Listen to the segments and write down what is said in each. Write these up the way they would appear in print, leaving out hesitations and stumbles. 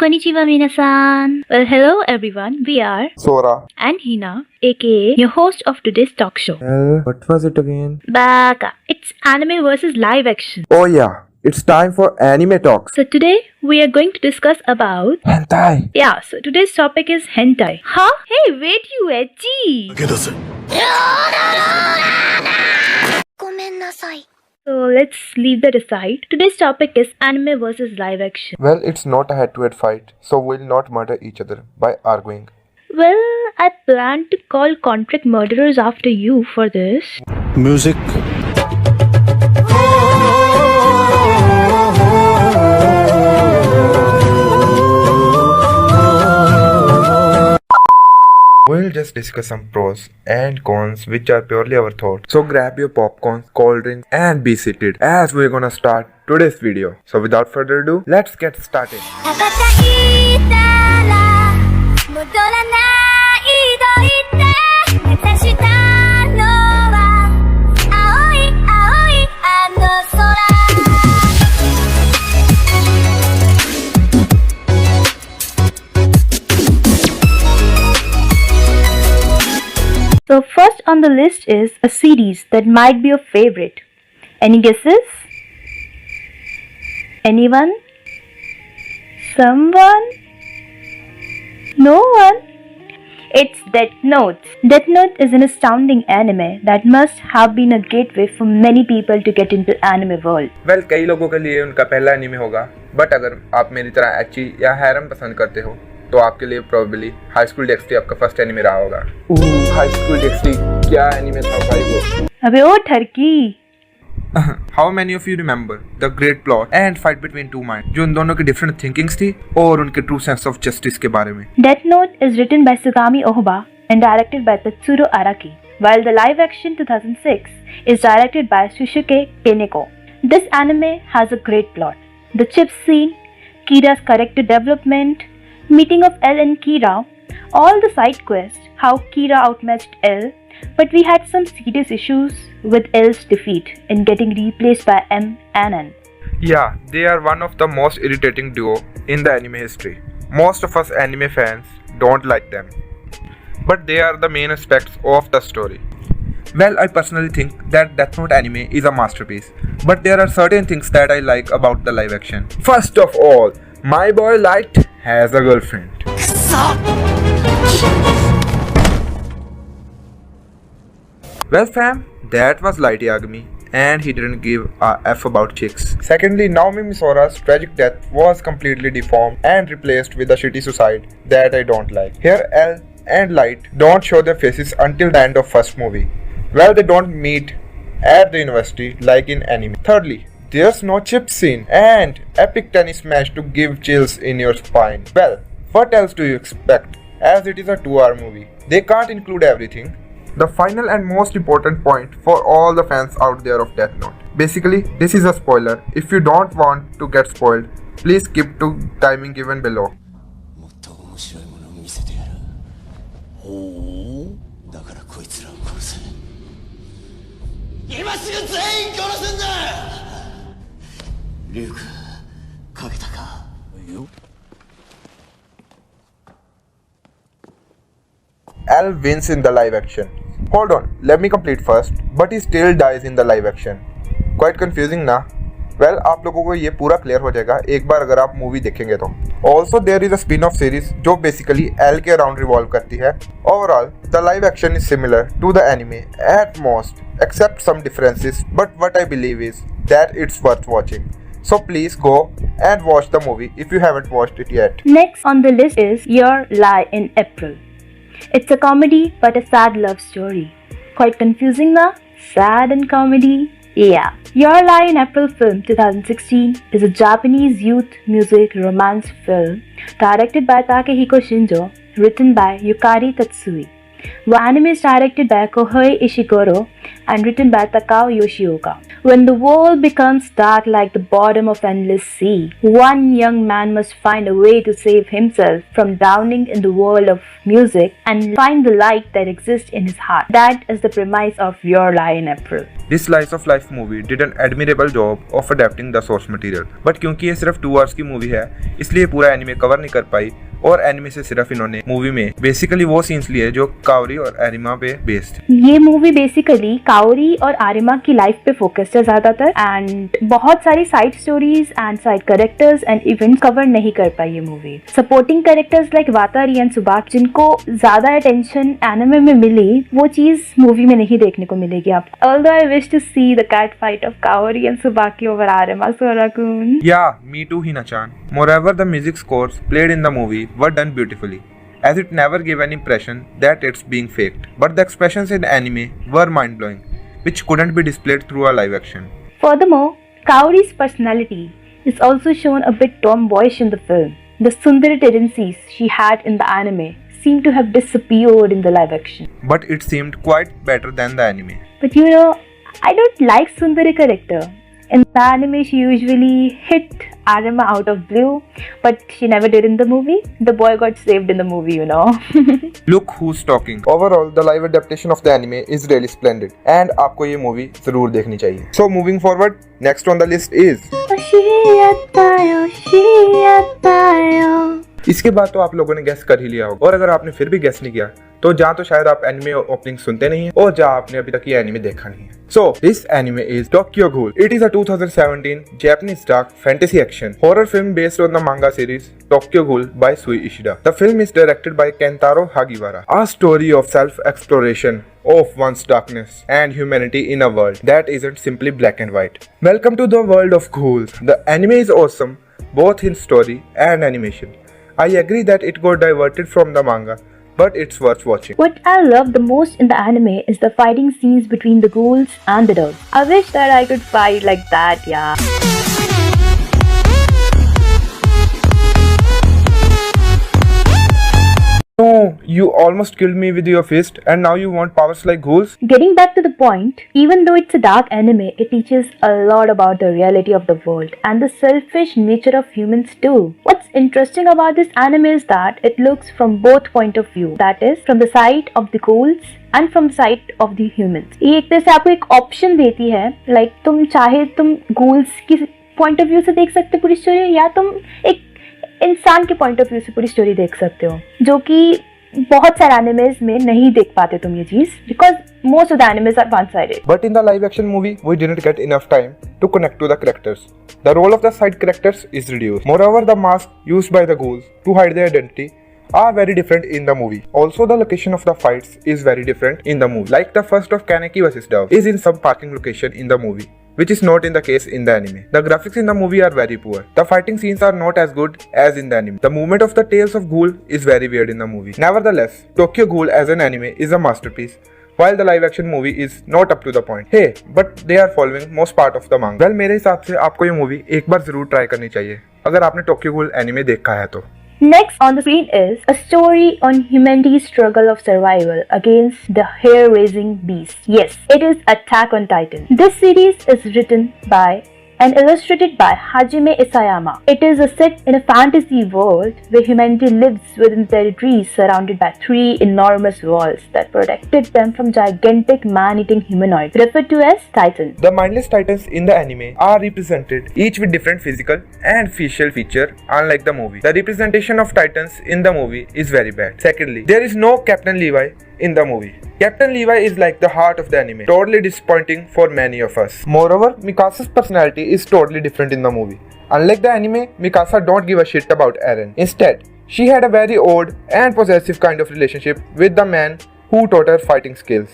Konnichiwa minasan. Well, hello everyone. We are Sora. and Hina, aka your host of today's talk show. Well, what was it again? Baka. It's anime versus live action. Oh yeah, it's time for anime talks. So today we are going to discuss about Hentai. yeah. So today's topic is hentai. Huh? Hey, wait, you edgy. け出せ So let's leave that aside. Today's topic is anime versus live action. Well, it's not a head-to-head fight, so we'll not murder each other by arguing. Well, I plan to call contract murderers after you for this. Music. We'll just discuss some pros and cons which are purely our thoughts. So grab your popcorn, cold drinks and be seated as we're gonna start today's video. So without further ado, let's get started. 羽ばたいたら戻らないと言って目指したのは青い青いあの空 So first on the list is a series that might be your favorite. Any guesses? Anyone? Someone? No one? It's Death Note. Death Note is an astounding anime that must have been a gateway for many people to get into anime world. Well, कई लोगों के लिए उनका पहला anime होगा, but अगर आप मेरी तरह एची या हैरम पसंद करते हो तो आपके लिए प्रोबेबली हाई स्कूल डेक्सटी आपका फर्स्ट एनिमे रहा होगा। हाई स्कूल डेक्सटी क्या एनिमे था भाई वो। अबे ओ ठरकी। How many of you remember the great plot and fight between two minds जो उन दोनों की different thinkings थी और उनके true sense of justice के बारे में। Death Note is written by Sugami Ohba and directed by Tatsuro Araki, while the live action 2006 is directed by Shusuke Kaneko. This anime has a great plot. The chip scene, Kira's character development, meeting of L and Kira, all the side quests, how Kira outmatched L, but we had some serious issues with L's defeat in getting replaced by M and N. Yeah, they are one of the most irritating duo in the anime history. Most of us anime fans don't like them, but they are the main aspects of the story. Well, I personally think that Death Note anime is a masterpiece, but there are certain things that I like about the live action. First of all, my boy Light has a girlfriend. Well fam, that was Light Yagami and he didn't give a F about chicks. Secondly, Naomi Misora's tragic death was completely deformed and replaced with a shitty suicide that I don't like. Here L and Light don't show their faces until the end of first movie. Well, they don't meet at the university like in anime. Thirdly, there's no chip scene and epic tennis match to give chills in your spine. Well, what else do you expect as it is a 2-hour movie? They can't include everything. The final and most important point for all the fans out there of Death Note. Basically, this is a spoiler. If you don't want to get spoiled, please skip to timing given below. もっと面白いものを見せてやるほうだからこいつらを殺せ今すぐ全員殺すんだリュウクかけたかいいよ L wins in the live action. Hold on, let me complete first. But he still dies in the live action. Quite confusing ना? Well, आप लोगों को ये पूरा clear हो जाएगा एक बार अगर आप मूवी देखेंगे तो. Also, there is a spin-off series जो basically L के around revolve करती है. Overall, the live action is similar to the anime at most, except some differences. But what I believe is that it's worth watching. So please go and watch the movie if you haven't watched it yet. Next on the list is Your Lie in April. It's a comedy but a sad love story. Quite confusing na? Sad and comedy? Yeah. Your Lie in April film 2016 is a Japanese youth music romance film directed by Takehiko Shinjo, written by Yukari Tatsui. The anime is directed by Kohei Ishiguro and written by Takao Yoshioka. When the world becomes dark like the bottom of endless sea, one young man must find a way to save himself from drowning in the world of music and find the light that exists in his heart. That is the premise of Your Lie in April. This slice of life movie did an admirable job of adapting the source material. But क्योंकि ये सिर्फ 2 hours की movie है, इसलिए पूरा anime cover नहीं कर पाई और एनिमे से सिर्फ इन्होंने मूवी में बेसिकली वो सीन्स लिए जो काओरी और आरिमा पे बेस्ड थे। ये मूवी बेसिकली काओरी और आरिमा की लाइफ पे फोकस्ड है ज्यादातर एंड बहुत सारी side stories and side characters and events cover नहीं कर पाई ये मूवी। Supporting characters like Watari and सुबाक जिनको ज्यादा अटेंशन एनिमे में मिली वो चीज मूवी में नहीं देखने को मिलेगी आपको। Although I wish to see the cat fight of Kaori and Tsubaki over Arima Sora-kun. Yeah, me too, Hina-chan. Moreover, the music scores played in the movie were done beautifully, as it never gave an impression that it's being faked. But the expressions in anime were mind-blowing, which couldn't be displayed through a live action. Furthermore, Kaori's personality is also shown a bit tomboyish in the film. The tsundere tendencies she had in the anime seem to have disappeared in the live action. But it seemed quite better than the anime. But you know, I don't like tsundere character. In the anime, she usually hit Arima out of blue, but she never did in the movie. The boy got saved in the movie, you know. Look who's talking. Overall, the live adaptation of the anime is really splendid, and आपको ये movie जरूर देखनी चाहिए. So moving forward, next on the list is. इसके बाद तो आप लोगों ने गेस कर ही लिया होगा और अगर आपने फिर भी गेस नहीं किया तो जहाँ तो शायद आप एनिमे ओपनिंग सुनते नहीं हैं और जहाँ आपने अभी तक ये एनिमे देखा नहीं है. So this anime is Tokyo Ghoul. It is a 2017 Japanese dark fantasy action horror film based on the manga series Tokyo Ghoul by Sui Ishida. The film is directed by Kentaro Hagiwara. A story of self-exploration of one's darkness and humanity in a world that isn't simply black and white. Welcome to the world of ghouls. The anime is awesome both in story and animation. I agree that it got diverted from the manga, but it's worth watching. What I love the most in the anime is the fighting scenes between the ghouls and the dogs. I wish that I could fight like that, yeah. No, you almost killed me with your fist and now you want powers like ghouls? Getting back to the point, even though it's a dark anime, it teaches a lot about the reality of the world and the selfish nature of humans too. What's interesting about this anime is that it looks from both point of view, that is, from the side of the ghouls and from the side of the humans. ये एक तरह से आपको एक option देती है, like तुम चाहे तुम ghouls की पॉइंट ऑफ व्यू से देख सकते हो पूरी स्टोरी या तुम एक इंसान के पॉइंट ऑफ व्यू से पूरी स्टोरी देख सकते हो, जो कि बहुत सारे एनिमेज में नहीं देख पाते तुम ये चीज, because most of the animes are one sided. But in the live action movie, we didn't get enough time to connect to the characters. The role of the side characters is reduced. Moreover, the masks used by the ghouls to hide their identity are very different in the movie. Also, the location of the fights is very different in the movie. Like the first of Kaneki vs. Dove is in some parking location in the movie, which is not in the case in the anime. The graphics in the movie are very poor. The fighting scenes are not as good as in the anime. The movement of the Tales of Ghoul is very weird in the movie. Nevertheless, Tokyo Ghoul as an anime is a masterpiece, while the live action movie is not up to the point. Hey, but they are following most part of the manga. Well, मेरे हिसाब से आपको ये movie एक बार जरूर try करनी चाहिए अगर आपने Tokyo Ghoul anime देखा है तो. Next on the screen is a story on humanity's struggle of survival against the hair-raising beast. Yes, it is Attack on Titan. This series is written by and illustrated by Hajime Isayama. It is set in a fantasy world where humanity lives within territories surrounded by 3 enormous walls that protected them from gigantic man-eating humanoids referred to as Titans. The mindless titans in the anime are represented each with different physical and facial feature, unlike the movie. The representation of titans in the movie is very bad. Secondly, there is no Captain Levi in the movie. Captain Levi is like the heart of the anime, totally disappointing for many of us. Moreover, Mikasa's personality is totally different in the movie. Unlike the anime, Mikasa don't give a shit about Eren. Instead, she had a very odd and possessive kind of relationship with the man who taught her fighting skills.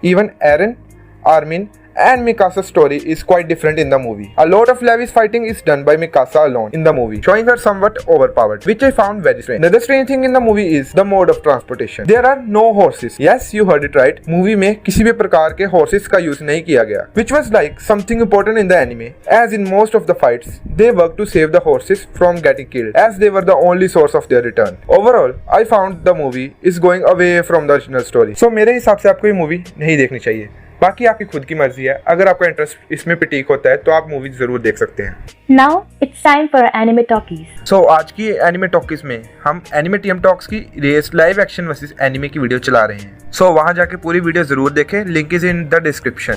Even Eren, Armin and Mikasa's story is quite different in the movie. A lot of lavish fighting is done by Mikasa alone in the movie, showing her somewhat overpowered, which I found very strange. Another strange thing in the movie is the mode of transportation. There are no horses. Yes, you heard it right. Movie में किसी भी प्रकार के horses का use नहीं किया गया, which was like something important in the anime, as in most of the fights, they work to save the horses from getting killed, as they were the only source of their return. Overall, I found the movie is going away from the original story. So मेरे हिसाब से आपको ये movie नहीं देखनी चाहिए. बाकी आपकी खुद की मर्जी है. अगर आपका इंटरेस्ट इसमें पिटीक होता है तो आप मूवी जरूर देख सकते हैं. Now it's time for anime talkies. So आज की एनिमे टॉकीज में हम एनिमे टीएम टॉक्स की race live action versus anime की वीडियो चला रहे हैं. So वहां जाके पूरी वीडियो जरूर देखें. Link is in the description.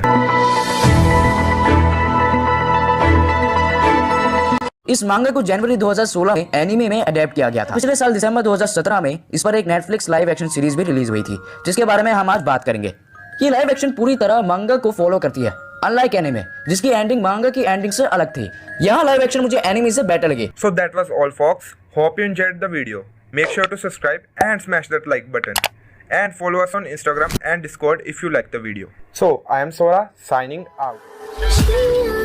इस मांगा को जनवरी 2016 में एनिमे में अडेप्ट किया गया था. पिछले साल दिसंबर 2017 में इस पर एक नेटफ्लिक्स लाइव एक्शन सीरीज भी रिलीज हुई थी, जिसके बारे में हम आज बात करेंगे. ये लाइव एक्शन पूरी तरह मांगा को फॉलो करती है, अनलाइक एनिमे जिसकी एंडिंग मांगा की एंडिंग से अलग थी. यहाँ लाइव एक्शन मुझे एनिमे से बेटर लगी. So that was all folks. Hope you enjoyed the video. Make sure to subscribe and smash that like button. And follow us on Instagram and Discord if you like the video. So I am Sora signing out.